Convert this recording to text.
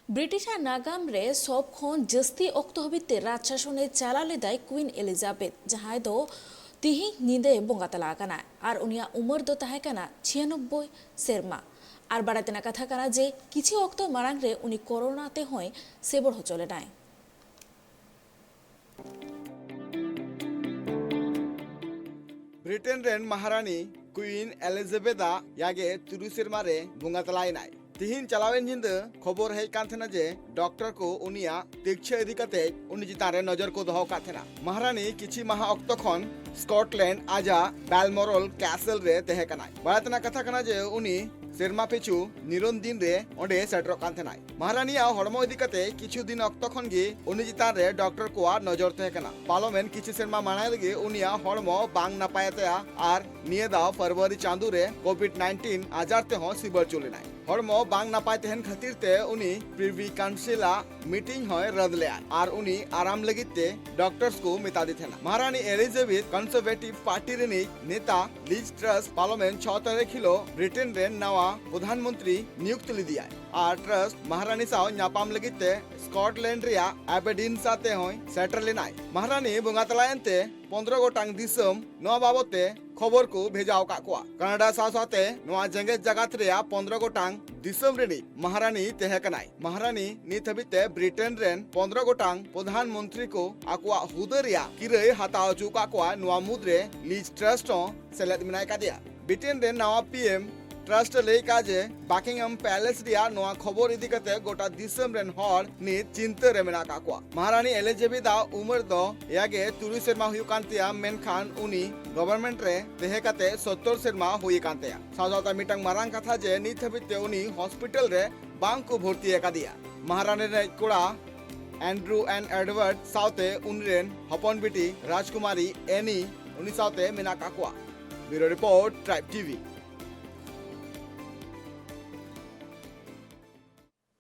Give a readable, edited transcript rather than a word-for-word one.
Britisher नागाम रे सब खन जस्ती अक्तो हबिते राजशासने चाला लेदाय क्वीन एलिजाबेथ जहां दो तिहि निदे बोंगा तला काना आर उनिया उमर दो ताहे काना 96 सेरमा आर बाड़ातेना कथा काना जे किछि अक्तो मारांग रे उनी कोरोना ते होय सेबड़ हो चले नाय। ब्रिटेन रेन महारानी क्वीन एलिजाबेथा यागे 30 सेरमा रे बोंगा तलाय नाय। तिहिन चलावेन जिंद खबर है कांथना जे डॉक्टर को उनिया तीक्ष्ण इदी कते उनि चितान रे नजर को दोहो काथेना। महारानी किछि माह अक्तो खन स्कॉटलैंड आजा बैलमोरल कैसल रे तहे कनाय। बारातना कथा कना जे उनि सेरमा पिछु निरन दिन रे ओंडे सेटरो कांथनाय। महारानी आ हड़मो इदी कते किछु दिन अक्तो खन गे उनि चितान रे डॉक्टर को आ नजर तहे कना। पार्लियामेंट किछि सेरमा मानाय लगे उनिया हड़मो बांग नापायते आर निये दा फरवरी चांदू रे कोविड-19 आजार ते हो सिबर चुलेनाय। हड़मो बांग नापाय तहन खातिर ते उनी प्रिवी काउंसिला मीटिंग होय रद ले आर उनी आराम लगित ते डॉक्टर्स को मिता दी थेना। महारानी एलिजाबेथ कंजर्वेटिव पार्टी रे नेता लिज ट्रस पार्लियामेंट 6 तारीख हिलो ब्रिटेन रे नवा प्रधानमंत्री नियुक्त ली दिया आर ट्रस महारानी साव न्यापाम लगित ते स्कॉटलैंड रिया एबरडीन साथे होय सेटर लेनाय। महारानी बोंगा तलायनते 15 गोटांग दिसम नवा बाबते खबर को भेजाव का कोआ। कनाडा साथे नवा जेंगेत जगत रिया 15 गोटांग दिसम रेनी महारानी तेहे कनाय। महारानी नित हबिते ब्रिटेन रेन 15 गोटांग प्रधानमंत्री को आकुआ हुदरिया किरे हाताव चुका कोआ नवा मुद्रे लीज ट्रस्ट सेलेद मिनाय का दिया। ब्रिटेन रेन नवा पीएम ट्रस्ट ले काजे बाकिंगम पैलेस रिया नवा खबर इदी कते गोटा दिसम रेन हर नि चिंता रे मेना का कोआ। महारानी एलिजाबेथ उमर दो यागे 30 सेरमा हुई कांतिया मेनखान उनी गवर्नमेंट रे तेहे कते 70 सेरमा हुई कांतिया। साजाता मिटंग मारांग कथा जे नित हबिते उनी हॉस्पिटल रे बांग को भर्ती एका दिया। महारानी रे कोड़ा एंड्रू एंड एडवर्ड साउते उनरेन हपन बिटी राजकुमारी एनी उनी साउते मेना का कोआ। Bureau report Tribe TV.